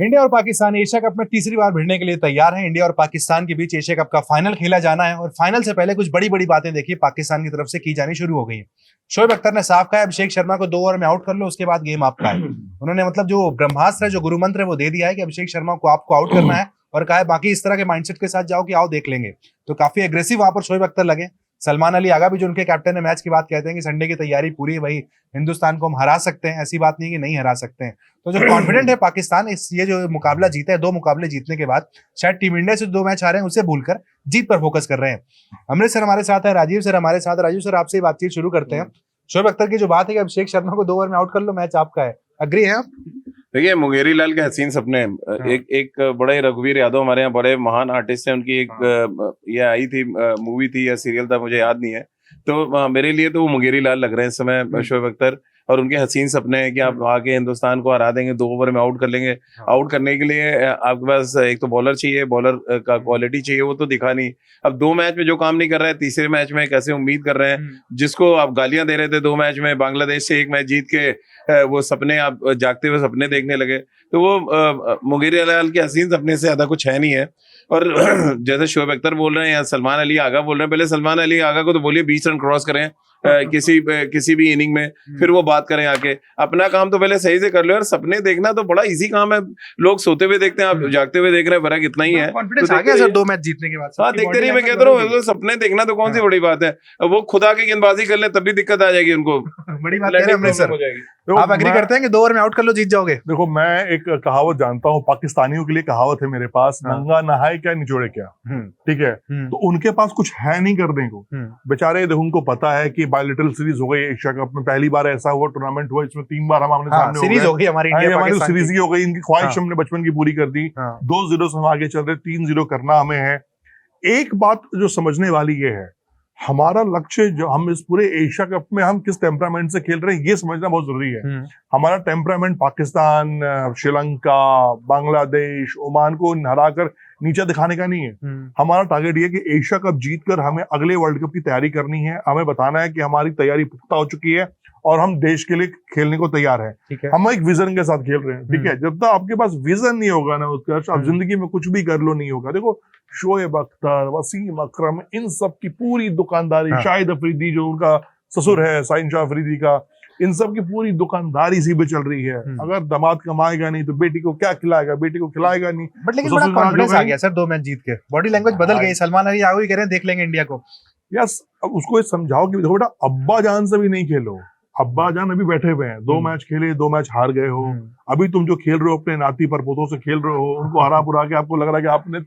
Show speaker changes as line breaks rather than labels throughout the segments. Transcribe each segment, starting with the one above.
India और Pakistan Asia cup में तीसरी बार भिड़ने के लिए तैयार हैं। इंडिया और पाकिस्तान के बीच एशिया कप का फाइनल खेला जाना है और फाइनल से पहले कुछ बड़ी बड़ी बातें देखिए पाकिस्तान की तरफ से की जानी शुरू हो गई हैं। शोएब अख्तर ने साफ कहा है अभिषेक शर्मा को 2 ओवर में आउट कर लो, उसके बाद गेम आपका है। उन्होंने मतलब जो ब्रह्मास्त्र है, जो गुरु मंत्र है, वो दे दिया है कि अभिषेक शर्मा को आपको आउट करना है और कहा है बाकी इस तरह के माइंडसेट के साथ जाओ कि आओ देख लेंगे। तो काफी एग्रेसिव वहां पर शोएब अख्तर लगे। सलमान अली आगा भी जो उनके कैप्टन है मैच की बात कहते हैं कि संडे की तैयारी पूरी है भाई, हिंदुस्तान को हम हरा सकते हैं, ऐसी बात नहीं कि नहीं हरा सकते हैं। तो जो कॉन्फिडेंट है पाकिस्तान इस ये जो मुकाबला जीता है, 2 मुकाबले जीतने के बाद शायद टीम इंडिया से 2 मैच हारे हैं उसे भूलकर जीत पर फोकस कर रहे हैं। अमृत सर हमारे साथ है, राजीव सर हमारे साथ। राजीव सर आपसे बातचीत शुरू करते हैं। शोएब अख्तर की जो बात है कि अभिषेक शर्मा को 2 ओवर में आउट कर लो, मैच आपका है, अग्री है आप?
देखिए, मुंगेरी लाल के हसीन सपने, एक बड़े रघुवीर यादव हमारे यहाँ बड़े महान आर्टिस्ट हैं, उनकी एक ये आई थी मूवी थी या सीरियल था, मुझे याद नहीं है। तो मेरे लिए तो वो मुंगेरी लाल लग रहे हैं इस समय शोएब अख्तर, और उनके हसीन सपने हैं कि आप आके हिंदुस्तान को हरा देंगे, 2 ओवर में आउट कर लेंगे। आउट करने के लिए आपके पास एक तो बॉलर चाहिए, बॉलर का क्वालिटी चाहिए, वो तो दिखा नहीं। अब 2 मैच में जो काम नहीं कर रहा है, तीसरे मैच में कैसे उम्मीद कर रहे हैं? जिसको आप गालियां दे रहे थे 2 मैच में, बांग्लादेश से 1 मैच जीत के वो सपने आप जागते हुए सपने देखने लगे, तो वो मुंगेरी लाल के हसीन सपने से ज्यादा कुछ है नहीं है। और जैसे शोएब अख्तर बोल रहे हैं या सलमान अली आगा बोल रहे हैं, पहले सलमान अली आगा को तो बोलिए 20 रन क्रॉस करें किसी भी इनिंग में, फिर वो बात करें आके। अपना काम तो पहले सही से कर लो यार। सपने देखना तो बड़ा इजी काम है, लोग सोते हुए देखते हैं, आप जागते हुए देख रहे हैं, फर्क इतना ही है।
कॉन्फिडेंस आ गया सर 2 मैच जीतने के बाद?
हाँ, देखते नहीं, मैं कहता हूँ सपने देखना तो कौन सी बड़ी बात है। वो खुदा की गेंदबाजी कर ले तब भी दिक्कत आ जाएगी उनको,
बड़ी बात है अमृतसर। आप एग्री करते हैं कि 2 ओवर में आउट कर लो जीत जाओगे?
देखो, मैं एक कहावत जानता हूँ, पाकिस्तानियों के लिए कहावत है मेरे पास, नंगा नहाए क्या निचोड़े क्या। ठीक है, तो उनके पास कुछ है नहीं करने को बेचारे। देखो, उनको पता है कि बायलैटरल सीरीज हो गई एशिया कप में, पहली बार ऐसा हुआ टूर्नामेंट हुआ इसमें 3 बार हम आमने सामने
सीरीज हो गई, हमारी
सीरीज ही हो गई। इनकी ख्वाहिश हमने बचपन की पूरी कर दी। 2-0 से हम आगे चल रहे, 3-0 करना हमें है। एक बात जो समझने वाली ये है, हमारा लक्ष्य जो हम इस पूरे एशिया कप में हम किस टेम्परामेंट से खेल रहे हैं ये समझना बहुत जरूरी है। हमारा टेम्परामेंट पाकिस्तान, श्रीलंका, बांग्लादेश, ओमान को हराकर नीचे दिखाने का नहीं है। हमारा टारगेट ये कि एशिया कप जीतकर हमें अगले वर्ल्ड कप की तैयारी करनी है। हमें बताना है कि हमारी तैयारी पुख्ता हो चुकी है और हम देश के लिए खेलने को तैयार है। हम एक विजन के साथ खेल रहे हैं। ठीक है, जब तक आपके पास विजन नहीं होगा ना उत्कर्ष, आप जिंदगी में कुछ भी कर लो नहीं होगा। देखो, शोएब अख्तर, वसीम अकरम, इन सब की पूरी दुकानदारी, शाहिद अफरीदी जो उनका ससुर है साइन शाह अफरीदी का, इन सब की पूरी दुकानदारी इसी पे चल रही है। अगर दामाद कमाएगा नहीं तो बेटी को क्या खिलाएगा, बेटी को खिलाएगा नहीं।
बट लेकिन बड़ा कॉन्फिडेंस आ गया सर 2 मैच जीत के, बॉडी लैंग्वेज बदल गई। सलमान अली आगे कह रहे हैं देख लेंगे इंडिया को।
यस, अब उसको ये समझाओ कि देखो बेटा, अब्बा जान से भी नहीं खेलो। अब्बा जान अभी बैठे हुए हैं, 2 मैच खेले, 2 मैच हार गए हो। अभी तुम जो खेल रहे हो अपने नाती पर पोतों से खेल रहे हो, उनको हरा पुरा के आपको लग रहा है कि आपने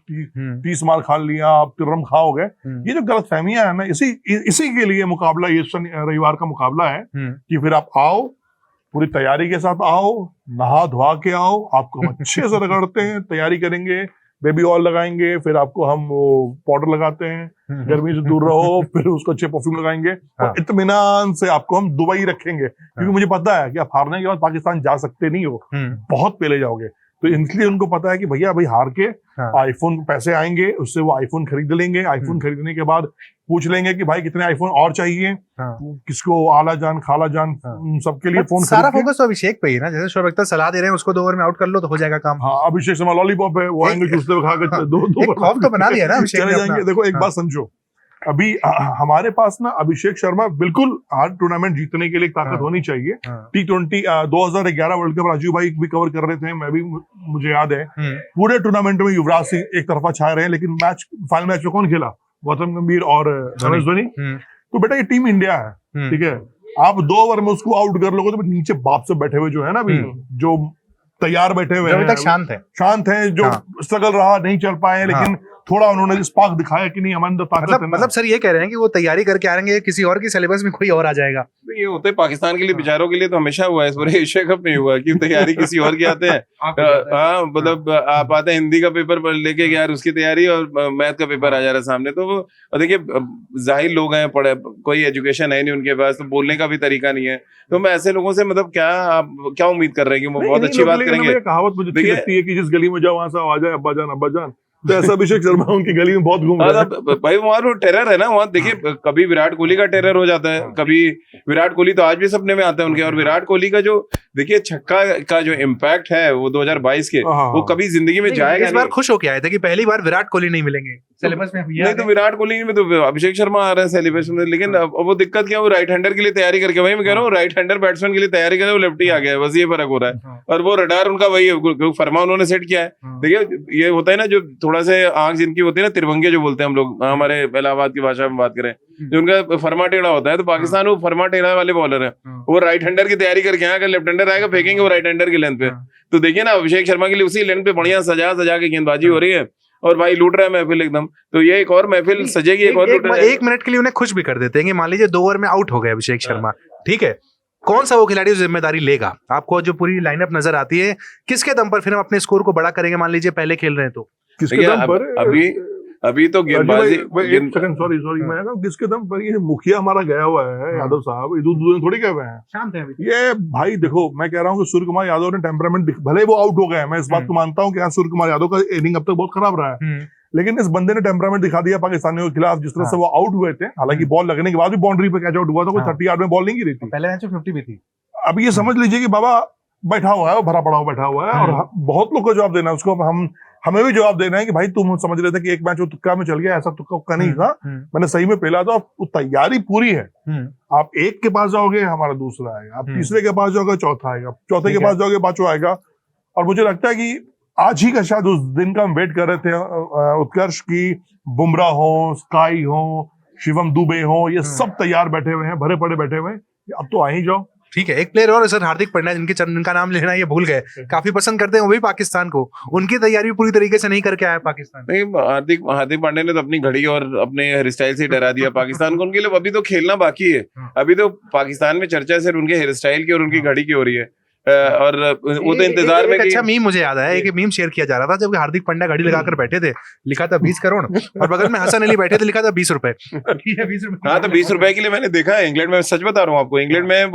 30 मार खा लिया, आप तिरम खाओगे। ये जो गलत फहमियां है ना, इसी के लिए मुकाबला ये रविवार का मुकाबला है कि फिर आप आओ, पूरी तैयारी के साथ आओ, नहा धोआ के आओ, आपको हम अच्छे से रगड़ते हैं, तैयारी करेंगे, बेबी ऑयल लगाएंगे, फिर आपको हम वो पाउडर लगाते हैं, गर्मी से दूर रहो, फिर उसको अच्छे परफ्यूम लगाएंगे और इत्मीनान से आपको हम दुबई रखेंगे। क्योंकि मुझे पता है कि आप हारने के बाद पाकिस्तान जा सकते नहीं हो, बहुत पहले जाओगे। तो इसलिए उनको पता है कि भैया भाई हार के आईफोन पैसे आएंगे, उससे वो आईफोन खरीद लेंगे। आईफोन खरीदने के बाद पूछ लेंगे कि भाई कितने आईफोन और चाहिए, किसको आला जान खाला जान सबके लिए फोन।
सारा फोकस तो अभिषेक पे ही ना, जैसे शोएब अख्तर सलाह दे रहे हैं उसको 2 ओवर में आउट कर लो तो हो जाएगा काम।
हाँ, अभिषेक शर्मा लॉलीपॉप है, वो आएंगे चूसते हुए खाकर 2
खौफ तो बना दिया ना अभिषेक
चले जाएंगे। देखो, एक बात समझो, अभी हमारे पास ना अभिषेक शर्मा बिल्कुल हर टूर्नामेंट जीतने के लिए ताकत होनी चाहिए। T20 2011 वर्ल्ड कप राजीव भाई भी कवर कर रहे थे, मैं भी, मुझे याद है पूरे टूर्नामेंट में युवराज सिंह एक तरफा छाए रहे, लेकिन फाइनल मैच में कौन खेला? गौतम गंभीर और एमएस धोनी। तो बेटा ये टीम इंडिया है, ठीक है, आप 2 ओवर में उसको आउट कर लोगे तो नीचे बाप से बैठे हुए जो है ना अभी, जो तैयार बैठे हुए हैं, शांत है, जो स्ट्रगल रहा, नहीं चल पाए, लेकिन थोड़ा उन्होंने स्पार्क दिखाया कि नहीं हमारे अंदर ताकत है।
मतलब सर ये कह रहे हैं कि वो तैयारी करके आएंगे, किसी और की सिलेबस में कोई और आ जाएगा।
ये होते पाकिस्तान के लिए, बेचारों के लिए तो हमेशा हुआ है, इस पूरे एशिया कप में हुआ कि तैयारी किसी और की आते हैं। हाँ, मतलब आप आते हैं हिंदी का पेपर लेके यार उसकी तैयारी, और मैथ का पेपर आ जा रहा है सामने। तो वो देखिए, जाहिर लोग हैं, पढ़े, कोई एजुकेशन है नहीं उनके पास, तो बोलने का भी तरीका नहीं है। तो मैं ऐसे लोगों से मतलब आप क्या उम्मीद कर रहे हैं कि वो बहुत अच्छी बात करेंगे?
कहावत मुझे अच्छी लगती है कि जिस गली में जाओ वहां से आ जाए अब्बा जान अब्बा जान। तो ऐसा अभिषेक शर्मा उनकी गली में बहुत घूम रहा है।
भाई वहाँ वो टेरर है ना, वहाँ देखिए कभी विराट कोहली का टेरर हो जाता है, कभी विराट कोहली तो आज भी सपने में आता है उनके, और विराट कोहली का जो देखिए छक्का का जो इम्पैक्ट है वो 2022 के, वो कभी जिंदगी में जाएगा।
इस बार खुश होके आए थे कि पहली बार विराट कोहली नहीं मिलेंगे सिलेबस में।
नहीं तो विराट कोहली में तो अभिषेक शर्मा आ रहे हैं सेलिब्रेशन में, लेकिन अब वो दिक्कत क्या, वो राइट हैंडर के लिए तैयारी करके, वही मैं कह रहा हूँ राइट हैंडर बैट्समैन के लिए तैयारी करे, वो लेफ्टी आ गया है, बस ये फर्क हो रहा है। और वो रडार उनका वही है, फर्मा उन्होंने सेट किया है। देखिए ये होता है ना, जो थोड़ा से आंख जिनकी होती है ना, तिरभंगे जो बोलते हैं हम लोग हमारे इलाहाबाद की भाषा में बात करें, जो उनका फर्मा टेढ़ा होता है, तो पाकिस्तान वो फर्मा टेढ़ा वाले बॉलर है, वो राइट हैंडर की तैयारी करके आए, अगर लेफ्ट हैंडर आएगा फेंकेंगे वो राइट हैंडर की लेंथ पे। तो देखिए ना अभिषेक शर्मा के लिए उसी लेंथ पे बढ़िया सजा सजा के गेंदबाजी हो रही है, और भाई लूट रहा है महफिल एकदम। तो ये एक और महफिल सजेगी,
एक मिनट के लिए उन्हें खुश भी कर देते हैं। मान लीजिए 2 ओवर में आउट हो गए अभिषेक शर्मा, ठीक है, कौन सा वो खिलाड़ी जिम्मेदारी लेगा? आपको जो पूरी लाइनअप नजर आती है, किसके दम पर फिर हम अपने स्कोर को बड़ा करेंगे? मान लीजिए पहले खेल रहे हैं तो
किसके दम पर?
अभी तो गेंदबाजी,
सॉरी मैं किसके दम पर? ये मुखिया हमारा गया हुआ है यादव साहब, इधर थोड़ी गए हुए हैं,
शांत है अभी।
ये भाई देखो मैं कह रहा हूँ कि सूर्य कुमार यादव ने टेम्परामेंट, भले वो आउट हो गए, मैं इस बात को मानता हूँ कि सूर्य कुमार यादव का इनिंग अब तक बहुत खराब रहा है, लेकिन इस बंदे ने टेम्परामेंट दिखा दिया पाकिस्तानियों के खिलाफ, जिस तरह से वो आउट हुए थे। हालांकि बॉल लगने के बाद भी बाउंड्री पे कैच आउट हुआ था, कोई 30 यार्ड में बॉल नहीं गिरी थी,
पहले मैच में 50 भी थी।
अब ये समझ लीजिए कि बाबा बैठा हुआ है, भरा पड़ा हुआ बैठा हुआ है, और बहुत लोग को जवाब देना है उसको, हमें भी जवाब देना है कि भाई तुम समझ रहे थे कि एक मैच वो तुक्का में चल गया, ऐसा तुक्का नहीं था, मैंने सही में पहला था, वो तैयारी पूरी है। आप एक के पास जाओगे हमारा दूसरा आएगा, आप तीसरे के पास जाओगे चौथा आएगा, चौथे के पास जाओगे पांचवा आएगा। और मुझे लगता है कि आज ही का शायद उस दिन का हम वेट कर रहे थे, उत्कर्ष की, बुमराह हो, स्काई हो, शिवम दुबे हो, ये सब तैयार बैठे हुए हैं, भरे पड़े बैठे हुए हैं, अब तो आ ही जाओ।
ठीक है, एक प्लेयर और सर हार्दिक पांड्या, जिनका नाम लेना ये भूल गए, काफी पसंद करते हैं वो भी पाकिस्तान को, उनकी तैयारी भी पूरी तरीके से नहीं करके आया पाकिस्तान।
नहीं, हार्दिक पांड्या ने तो अपनी घड़ी और अपने हेयर स्टाइल से डरा दिया पाकिस्तान को। उनके लिए अभी तो खेलना बाकी है, अभी तो पाकिस्तान में चर्चा सिर्फ उनके हेयर स्टाइल की और उनकी घड़ी की हो रही है। और वो तो इंतजार में।
अच्छा मीम मुझे याद आया, एक मीम शेयर किया जा रहा था जब हार्दिक पांड्या घड़ी लगाकर बैठे थे, लिखा था 20 करोड़, और बगल में हसन अली बैठे थे, लिखा था 20 रुपए।
हाँ तो 20 रुपए के लिए मैंने देखा है इंग्लैंड में, सच बता रहा हूँ आपको, इंग्लैंड में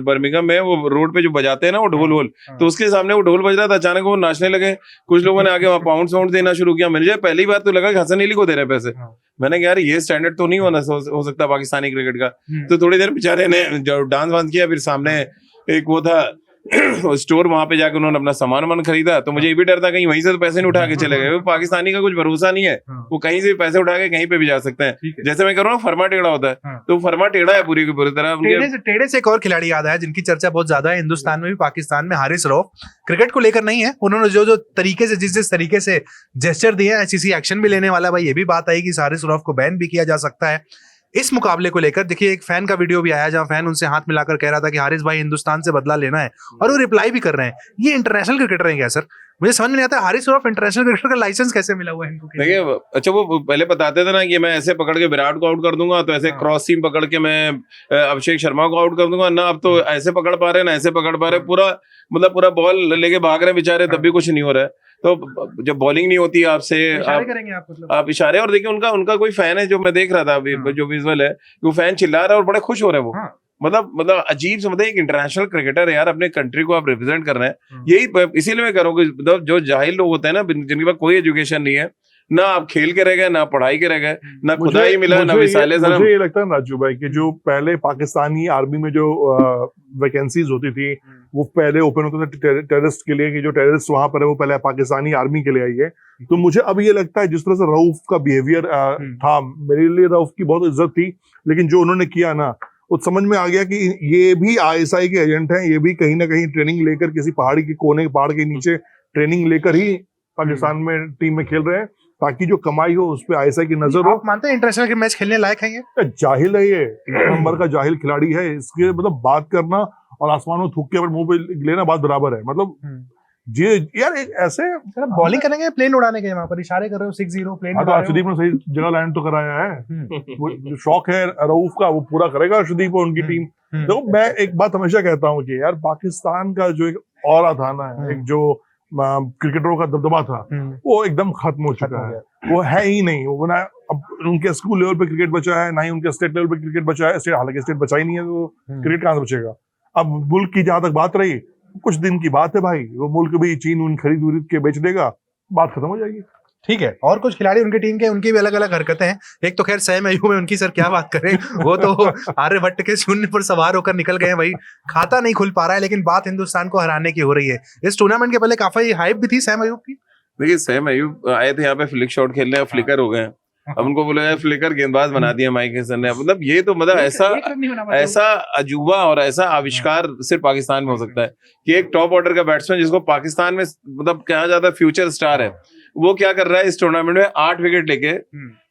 बर्मिंघम में वो रोड पे जो बजाते हैं ना वो ढोल वोल, तो उसके सामने वो ढोल बज रहा था, अचानक वो नाचने लगे, कुछ लोगों ने आगे वहाँ पाउंड साउंड देना शुरू किया। मुझे पहली बार तो लगा कि हसन अली को दे रहे पैसे, मैंने कहा यार ये स्टैंडर्ड तो नहीं हो सकता पाकिस्तानी क्रिकेट का। तो थोड़ी देर बेचारे ने जो डांस वांस किया, फिर सामने एक वो था स्टोर, वहां पे जाकर उन्होंने अपना सामान खरीदा। तो मुझे ये भी डर था कहीं वहीं से तो पैसे नहीं उठा के चले गए, पाकिस्तानी का कुछ भरोसा नहीं है, वो कहीं से भी पैसे उठा के कहीं पे भी जा सकते हैं। जैसे मैं कह रहा हूँ फर्मा टेढ़ा होता है, तो फर्मा टेढ़ा है पूरी की पूरी तरह।
टेढ़े से एक और खिलाड़ी याद आया जिनकी चर्चा बहुत ज्यादा है हिंदुस्तान में भी पाकिस्तान में, हारिस रऊफ। क्रिकेट को लेकर नहीं है, उन्होंने जो तरीके से जिस तरीके से जेस्चर दिए, आईसीसी एक्शन भी लेने वाला, भाई ये भी बात आई कि हारिस रऊफ को बैन भी किया जा सकता है। इस मुकाबले को लेकर देखिए एक फैन का वीडियो भी आया जहां फैन उनसे हाथ मिलाकर कह रहा था कि हारिस भाई हिंदुस्तान से बदला लेना है, और वो रिप्लाई भी कर रहे हैं। ये इंटरनेशनल क्रिकेटर हैं क्या सर? मुझे समझ नहीं आता हारिस रऊफ इंटरनेशनल क्रिकेटर का लाइसेंस कैसे मिला हुआ है इनको?
देखिए अच्छा वो पहले बताते थे ना कि मैं ऐसे पकड़ के विराट को आउट कर दूंगा, तो ऐसे क्रॉस सीम पकड़ के मैं अभिषेक शर्मा को आउट कर दूंगा ना, अब तो ऐसे पकड़ पा रहे ना ऐसे पकड़ पा रहे, पूरा मतलब पूरा बॉल लेके भाग रहे बेचारे, तब भी कुछ नहीं हो रहा है। तो जब बॉलिंग नहीं होती आपसे, आप इशारे, और देखिए उनका कोई फैन है जो मैं देख रहा था अभी, जो विजुअल है, वो फैन चिल्ला रहा है और बड़े खुश हो रहे हैं वो। मतलब अजीब से, मतलब एक इंटरनेशनल क्रिकेटर है यार, अपने कंट्री को आप रिप्रेजेंट कर रहे हैं। यही इसीलिए मैं कह रहा हूँ कि मतलब जो जाहिल लोग होते हैं ना, जिनके पास कोई एजुकेशन नहीं है, ना आप खेल के रह गए, ना पढ़ाई के रह गए, ना खुदाई मिला, ना मिसाइलें।
मुझे ये लगता है राजू भाई कि जो पहले पाकिस्तानी आर्मी में जो वैकेंसीज होती थी, वो पहले ओपन होता था टेररिस्ट के लिए, कि जो टेररिस्ट वहां पर है वो पहले पाकिस्तानी आर्मी के लिए आई है। तो मुझे अब ये लगता है जिस तरह से रऊफ का बिहेवियर था, मेरे लिए रऊफ की बहुत इज्जत थी, लेकिन जो उन्होंने किया ना, वो समझ में आ गया कि ये भी आईएसआई के एजेंट हैं, ये भी कहीं ना कहीं ट्रेनिंग लेकर किसी पहाड़ी के कोने, पहाड़ के नीचे ट्रेनिंग लेकर ही पाकिस्तान में टीम में खेल रहे हैं, ताकि जो कमाई हो उस पर आईएसआई की नजर हो।
आप मानते हैं इंटरनेशनल के मैच खेलने लायक है ये?
जाहिल है, ये एक नंबर का जाहिल खिलाड़ी है। इसके मतलब बात करना और आसमान में थूक के मुंह पे लेना बात बराबर है। मतलब जी यार ऐसे
बॉलिंग करेंगे, प्लेन उड़ाने के, वहां पर इशारे कर रहे हो 6-0 प्लेन।
अर्शदीप ने सही जगह लैंड तो कराया है, वो जो शौक है रऊफ का वो पूरा करेगा अर्शदीप और उनकी टीम। देखो मैं एक बात हमेशा कहता हूँ कि यार पाकिस्तान का जो एक ऑरा था ना, एक जो क्रिकेटरों का दबदबा था, वो एकदम खत्म हो चुका है, वो है ही नहीं। वो ना अब उनके स्कूल लेवल पे क्रिकेट बचा है, ना ही उनके स्टेट लेवल पे क्रिकेट बचा है। हालांकि स्टेट बचा ही नहीं है, तो क्रिकेट कहां से बचेगा। अब मुल्क की जहां तक बात रही, कुछ दिन की बात है भाई, वो मुल्क भी चीन उन खरीद के बेच देगा, बात खत्म हो जाएगी।
ठीक है, और कुछ खिलाड़ी उनकी टीम के उनकी भी अलग अलग हरकतें हैं। एक तो खैर सैम अयूब है, उनकी सर क्या बात करें, वो तो आर्यभट्ट के शून्य पर सवार होकर निकल गए हैं भाई, खाता नहीं खुल पा रहा है, लेकिन बात हिंदुस्तान को हराने की हो रही है। इस टूर्नामेंट के पहले काफी हाइप भी थी सैम अयूब की।
देखिए सैम अयूब आए थे यहाँ पे फ्लिक शॉट खेलने, फ्लिकर हो गए हैं। अब उनको बोला यार फ्लिकर गेंदबाज बना दिया माइक हेसन ने। मतलब ये तो मतलब ऐसा अजूबा और ऐसा आविष्कार सिर्फ पाकिस्तान में हो सकता है कि एक टॉप ऑर्डर का बैट्समैन जिसको पाकिस्तान में मतलब कहा जाता है फ्यूचर स्टार है, वो क्या कर रहा है इस टूर्नामेंट में 8 विकेट लेके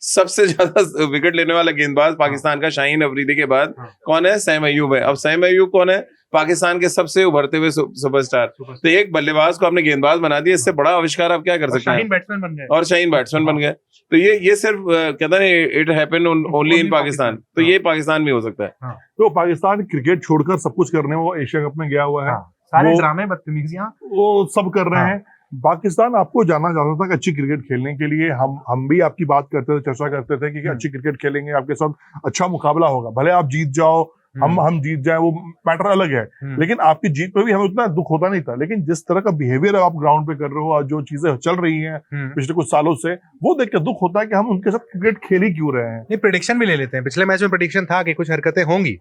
सबसे ज्यादा विकेट लेने वाला गेंदबाज पाकिस्तान का शाहीन अफरीदी के बाद कौन है? सैम अयूब है। अब सैम अयूब कौन है? पाकिस्तान के सबसे उभरते हुए सुपरस्टार। तो एक बल्लेबाज को आपने गेंदबाज बना दिया, इससे बड़ा आविष्कार आप क्या कर सकते हैं?
बैट्समैन बन गए,
और शाहीन बैट्समैन बन गए। तो ये सिर्फ कहता है it happened only in Pakistan. तो ये पाकिस्तान में हो सकता है।
तो पाकिस्तान क्रिकेट छोड़कर सब कुछ करने वो एशिया कप में गया हुआ है,
सारे ड्रामे बदतमीजियां
वो सब कर रहे हैं। पाकिस्तान आपको जाना चाहता था कि अच्छी क्रिकेट खेलने के लिए। हम भी आपकी बात करते थे, चर्चा करते थे कि अच्छी क्रिकेट खेलेंगे, आपके साथ अच्छा मुकाबला होगा, भले आप जीत जाओ, हम जीत जाए, वो मैटर अलग है, लेकिन आपकी जीत पे भी हमें उतना दुख होता नहीं था। लेकिन जिस तरह का बिहेवियर आप ग्राउंड पे कर रहे हो और जो चीजें चल रही हैं पिछले कुछ सालों से, वो देख के दुख होता है कि हम उनके साथ क्रिकेट खेल ही क्यों रहे हैं।
ये प्रेडिक्शन भी ले लेते हैं, पिछले मैच में प्रेडिक्शन था कि कुछ हरकतें होंगी।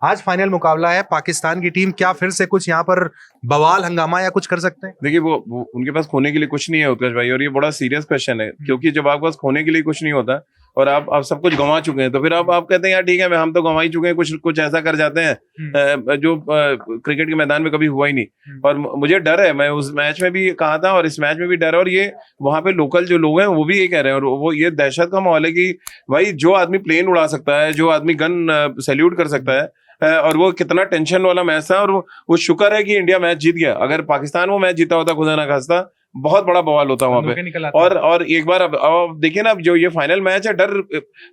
आज फाइनल मुकाबला है, पाकिस्तान की टीम क्या फिर से कुछ यहाँ पर बवाल हंगामा या कुछ कर सकते हैं?
देखिए वो उनके पास खोने के लिए कुछ नहीं है उत्कर्ष भाई, और ये बड़ा सीरियस क्वेश्चन है, क्योंकि जब आपके पास खोने के लिए कुछ नहीं होता और आप सब कुछ गंवा चुके हैं, तो फिर आप कहते हैं यार ठीक है हम तो गंवा ही चुके हैं, कुछ ऐसा कर जाते हैं जो क्रिकेट के मैदान में कभी हुआ ही नहीं। और मुझे डर है, मैं उस मैच में भी कहा था और इस मैच में भी डर है, और ये वहां पे लोकल जो लोग हैं वो भी ये कह रहे हैं, और वो ये दहशत का माहौल है कि भाई जो आदमी प्लेन उड़ा सकता है, जो आदमी गन सैल्यूट कर सकता है, और वो कितना टेंशन वाला मैच था, और वो शुक्र है कि इंडिया मैच जीत गया। अगर पाकिस्तान वो मैच जीता होता, खुदा ना खास्ता, बहुत बड़ा बवाल होता वहां पे। और एक बार अब देखिए ना, जो ये फाइनल मैच है, डर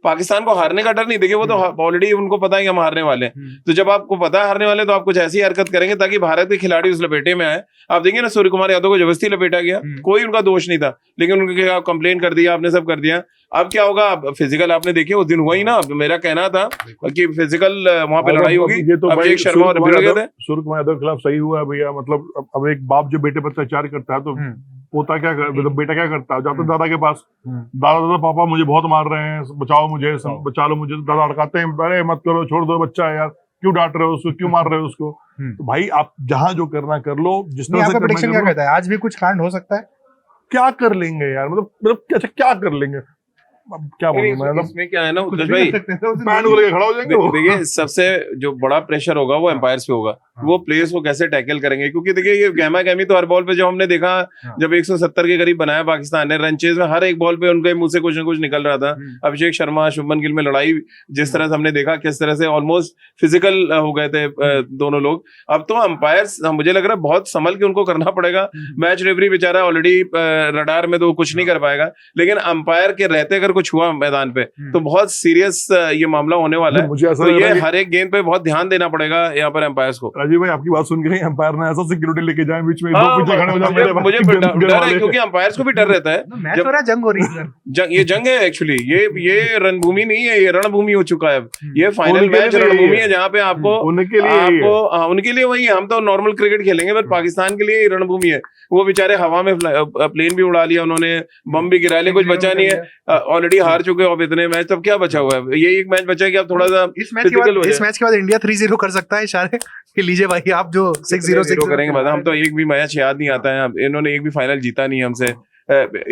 पाकिस्तान को हारने का डर नहीं, देखिए वो तो ऑलरेडी उनको पता है कि हम हारने वाले हैं। तो जब आपको पता है हारने वाले, तो आप कुछ ऐसी हरकत करेंगे ताकि भारत के खिलाड़ी उस लपेटे में आए। आप देखिए ना, सूर्य कुमार यादव को जबरदस्ती लपेटा गया, कोई उनका दोष नहीं था, लेकिन उनके कंप्लेन कर दिया, आपने सब कर दिया। अब क्या होगा? फिजिकल आपने देखिए उस दिन हुआ ही ना, मेरा कहना था कि फिजिकल वहां पे लड़ाई होगी, अभिषेक शर्मा और भिड़ गए थे।
सूर्य कुमार यादव के खिलाफ सही हुआ भैया। मतलब अब एक बाप जो बेटे पर अत्याचार करता है, तो पोता क्या मतलब बेटा क्या करता है? जाते दादा के पास, दादा पापा मुझे बहुत मार रहे हैं, बचाओ मुझे, बचा लो मुझे। दादा अड़काते हैं, अरे मत करो, छोड़ दो, बच्चा है यार, क्यों डांट रहे हो उसको, क्यों मार रहे हो उसको? तो भाई आप जहाँ जो करना कर लो, जिस तरह से
प्रेडिक्शन क्या कहता है? आज भी कुछ कांड हो सकता है?
क्या कर लेंगे यार, मतलब अच्छा क्या कर लेंगे? अब क्या बोलूं मैं,
इसमें क्या है ना उत्कर्ष भाई,
पैन को लेके खड़ा हो जाएंगे।
देखिए सबसे जो बड़ा प्रेशर होगा वो एम्पायर्स पे होगा, वो प्लेयर्स को कैसे टैकल करेंगे। क्योंकि देखिए ये गहमा गहमी तो हर बॉल पे जो हमने देखा, जब 170 के करीब बनाया पाकिस्तान ने, रन चेज में हर एक बॉल पे उनके मुंह से कुछ ना कुछ निकल रहा था। अभिषेक शर्मा, शुभमन गिल में लड़ाई जिस तरह से हमने देखा, किस तरह से ऑलमोस्ट फिजिकल हो गए थे दोनों लोग। अब तो अंपायर्स मुझे लग रहा है बहुत संभल के उनको करना पड़ेगा। मैच रेफरी बेचारा ऑलरेडी रडार में, तो कुछ नहीं कर पाएगा, लेकिन अंपायर के रहते अगर कुछ हुआ मैदान पे तो बहुत सीरियस ये मामला होने वाला है। तो ये हर एक गेंद पे बहुत ध्यान देना पड़ेगा यहाँ पर एम्पायर्स को।
राजीव भाई आपकी बात सुन के एम्पायर ने ऐसा सिक्योरिटी लेके जाए बीच में,
मुझे डर है, क्योंकि एम्पायर्स को भी डर रहता है।
जंग हो रही है,
ये जंग है एक्चुअली, ये रणभूमि नहीं है, ये रणभूमि हो चुका है। ये फाइनल मैच रणभूमि है, जहाँ पे आपको उनके लिए वही, हम तो नॉर्मल क्रिकेट खेलेंगे, पर पाकिस्तान के लिए रणभूमि है। वो बेचारे हवा में प्लेन भी उड़ा लिया उन्होंने, बम भी गिरा लिया, कुछ बचा नहीं है, ऑलरेडी हार चुके हो अब इतने मैच, तब क्या बचा हुआ है? ये एक मैच बचा है कि आप थोड़ा सा
इस मैच के बाद इंडिया 3-0 कर सकता है इशारे कि लीजिए भाई आप जो 6-0
करेंगे। हम तो एक भी मैच याद नहीं आता है, इन्होंने एक भी फाइनल जीता नहीं हमसे।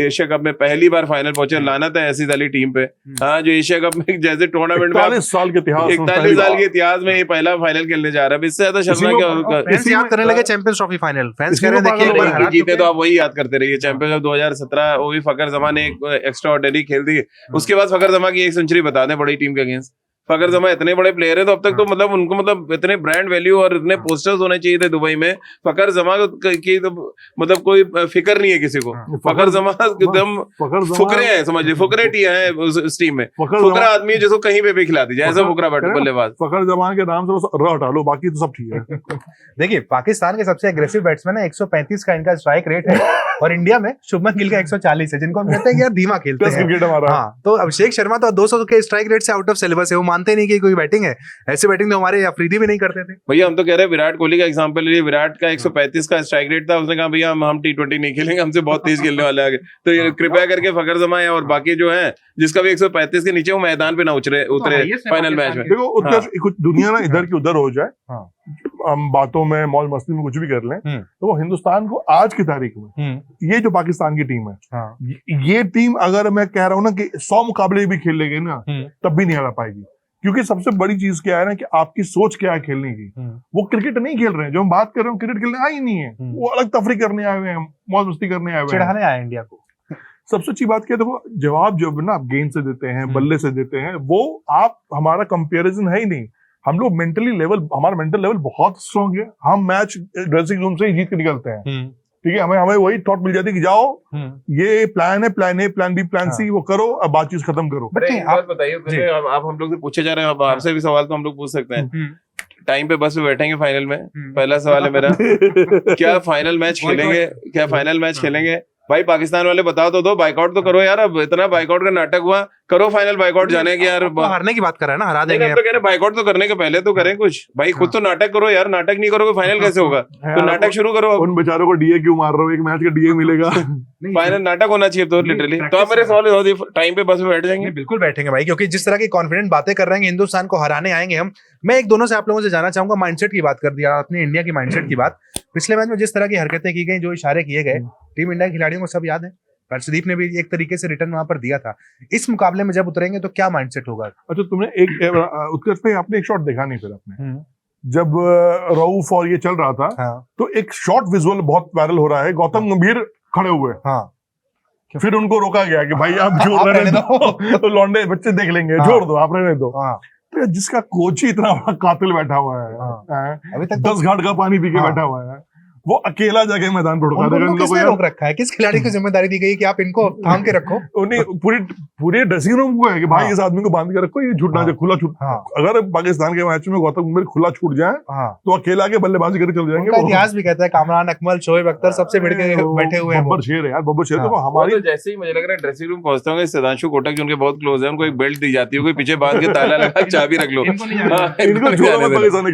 एशिया कप में पहली बार फाइनल पहुंचे, लानत है ऐसी वाली टीम पे। हाँ, जो एशिया कप में जैसे टूर्नामेंट में 41 साल के इतिहास में ये पहला फाइनल खेलने जा रहा है, इससे ज्यादा शर्मा क्या होगा?
फैंस याद करने लगे चैंपियंस ट्रॉफी फाइनल, फैंस कह रहे हैं देखिए
जीते तो आप वही याद करते रहिए। चैंपियंस 2017 वो भी फकर जमा ने एक एक्स्ट्रा ऑर्डिनरी खेल दी, उसके बाद फकर जमा की एक सेंचुरी बता दें बड़ी टीम के अगेंस्ट। फकर जमा इतने बड़े प्लेयर है, तो अब तक तो मतलब उनको मतलब इतने ब्रांड वैल्यू और इतने पोस्टर्स होने चाहिए थे दुबई में। फकर जमा की तो मतलब कोई फिक्र नहीं है किसी को। फकर जमा एकदम फुकरे हैं, समझ लीजिए फुकरे है उस टीम में। फुकरा आदमी है जिसको कहीं पे भी खिला दीजिए, ऐसा फुकरा बल्लेबाज।
फकर जमा के नाम से र हटा लो, बाकी तो सब ठीक है।
देखिए पाकिस्तान के सबसे एग्रेसिव बैट्समैन है, 135 का इनका स्ट्राइक रेट है, और इंडिया में शुभमन गिल का 140 है, जिनको हम कहते हैं यार धीमा खेलते हैं। हाँ, तो अभिषेक शर्मा तो 200 के स्ट्राइक रेट से आउट ऑफ सिलेबस है, वो मानते नहीं कि कोई बैटिंग है, ऐसे बैटिंग तो हमारे अफरीदी भी नहीं करते थे।
भैया हम तो कह रहे हैं विराट कोहली का एग्जांपल लीजिए, विराट का 135 का स्ट्राइक रेट था, उसने कहा भैया हम T20 नहीं खेलेंगे, हमसे बहुत तेज खेलने वाले आगे। तो ये कृपया करके फखर जमाए और बाकी जो है जिसका भी 135 के नीचे वो मैदान पे ना उतरे फाइनल मैच में।
देखो उत्कर्ष कुछ दुनिया ना इधर की उधर हो जाए,
हाँ।
हम बातों में मौज मस्ती में कुछ भी कर लें, तो वो हिंदुस्तान को आज की तारीख में ये जो पाकिस्तान की टीम है,
हाँ।
ये टीम अगर मैं कह रहा हूँ ना कि 100 मुकाबले भी खेल लेगी ना तब भी नहीं हरा पाएगी, क्योंकि सबसे बड़ी चीज क्या है ना कि आपकी सोच क्या है खेलने की। वो क्रिकेट नहीं खेल रहे हैं, जो हम बात कर रहे हैं क्रिकेट खेलने आए ही नहीं है, वो अलग तफरी करने आए हुए हैं, मौज मस्ती करने आए हुए हैं,
चिढ़ाने आए इंडिया को।
सबसे अच्छी बात क्या है, देखो जवाब जो ना आप गेंद से देते हैं, बल्ले से देते हैं, वो आप हमारा कंपैरिजन है ही नहीं। हम लोग मेंटली लेवल, हमारा मेंटल लेवल बहुत स्ट्रांग है, हम मैच ड्रेसिंग रूम से ही जीत के निकलते हैं, ठीक है। हमें वही थॉट मिल जाती है कि जाओ ये प्लान है, plan A, plan B, plan C, वो करो, अब बात चीज खत्म करो।
आप बताइए, आप हम लोग से पूछे जा रहे हैं, अब आपसे भी सवाल तो हम लोग पूछ सकते हैं। टाइम पे बस में बैठेंगे फाइनल में, पहला सवाल है मेरा, क्या फाइनल मैच खेलेंगे? क्या फाइनल मैच खेलेंगे? भाई पाकिस्तान वाले बताओ तो दो, बाइकआउट तो करो यार, अब इतना बाइकआउट का नाटक हुआ, करो फाइनल बाइकआउट जाने की यार।
हारने की बात कर रहे हैं ना, हरा देंगे।
हम तो कह रहे बाइकआउट तो करने के पहले तो करें कुछ, भाई खुद तो नाटक करो यार, नाटक नहीं करोगे फाइनल कैसे होगा? तो नाटक शुरू करो।
उन बेचारों को डीए क्यों मार रहे हो? एक मैच का डीए मिलेगा।
फाइनल नाटक होना चाहिए तो लिटरली। तो आप मेरे सवाल टाइम पे बस में बैठ जाएंगे?
बिल्कुल बैठेंगे भाई, क्योंकि जिस तरह की कॉन्फिडेंट बातें कर रहे हैं हिंदुस्तान को हराने आएंगे हम। मैं एक दोनों से आप लोगों से जानना चाहूंगा, माइंडसेट की बात कर दिया आपने, इंडिया की माइंडसेट की बात। पिछले मैच में जिस तरह की हरकतें की गई, जो इशारे किए गए, टीम इंडिया के खिलाड़ियों को सब याद है। हर्षदीप ने भी एक तरीके से रिटर्न वहां पर दिया था। इस मुकाबले में जब उतरेंगे तो क्या माइंडसेट होगा?
अच्छा, तुमने एक उत्कर्ष पे आपने एक शॉट देखा नहीं फिर आपने, जब रऊफ और ये चल रहा था,
हाँ।
तो एक शॉट विजुअल बहुत वायरल हो रहा है, गौतम गंभीर खड़े हुए,
हाँ।
फिर उनको रोका गया कि भाई आप छोड़ रहने दो, तो लौंडे बच्चे देख लेंगे, छोड़ दो, आप रहने दो। तो जिसका कोच ही इतना बड़ा कातिल बैठा हुआ है, अभी तक 10 घाट का पानी पी के बैठा हुआ है, वो अकेला जाके मैदान पर रुका देगा।
किसने रोक रखा है? किस खिलाड़ी को जिम्मेदारी दी गई कि आप इनको थाम के रखो?
उन्हें पूरे ड्रेसिंग रूम को है कि भाई इस आदमी को बांध के रखो, ये छूट ना जाए, खुला छूट। अगर पाकिस्तान के मैच में गौतम गंभीर खुला छूट जाए तो अकेला के बल्लेबाजी करके चल जाएंगे।
इतिहास भी कहता है कामरान अकमल, शोएब अख्तर सबसे मिलके बैठे हुए हैं।
बब्बर शेर है यार, बब्बर शेर। तो हमारी
जैसे ही मुझे लग रहा है ड्रेसिंग रूम पहुंचते होंगे, सिद्धांशु कोटक जो उनके बहुत क्लोज है, उनको एक बेल्ट दी जाती है, कोई पीछे बांध के ताला लगा, चाबी रख लो।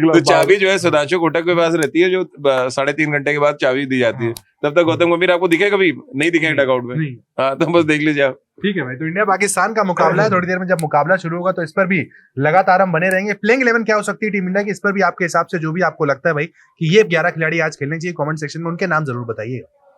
तो चाबी जो है सिद्धांशु कोटक के पास रहती है, जो 3.5 घंटे के बाद चाबी जाती है। तब तक गौतम गंभीर आपको दिखे? कभी नहीं दिखेंगे डगआउट में। हाँ, तो बस देख लीजिए आप।
ठीक है भाई, तो इंडिया पाकिस्तान का मुकाबला है। थोड़ी देर में जब मुकाबला शुरू होगा तो इस पर भी लगातार हम बने रहेंगे। प्लेइंग 11 क्या हो सकती है टीम इंडिया की, इस पर भी आपके हिसाब से जो भी आपको लगता है भाई कि ये 11 खिलाड़ी आज खेलने चाहिए, कमेंट सेक्शन में उनके नाम जरूर बताइए।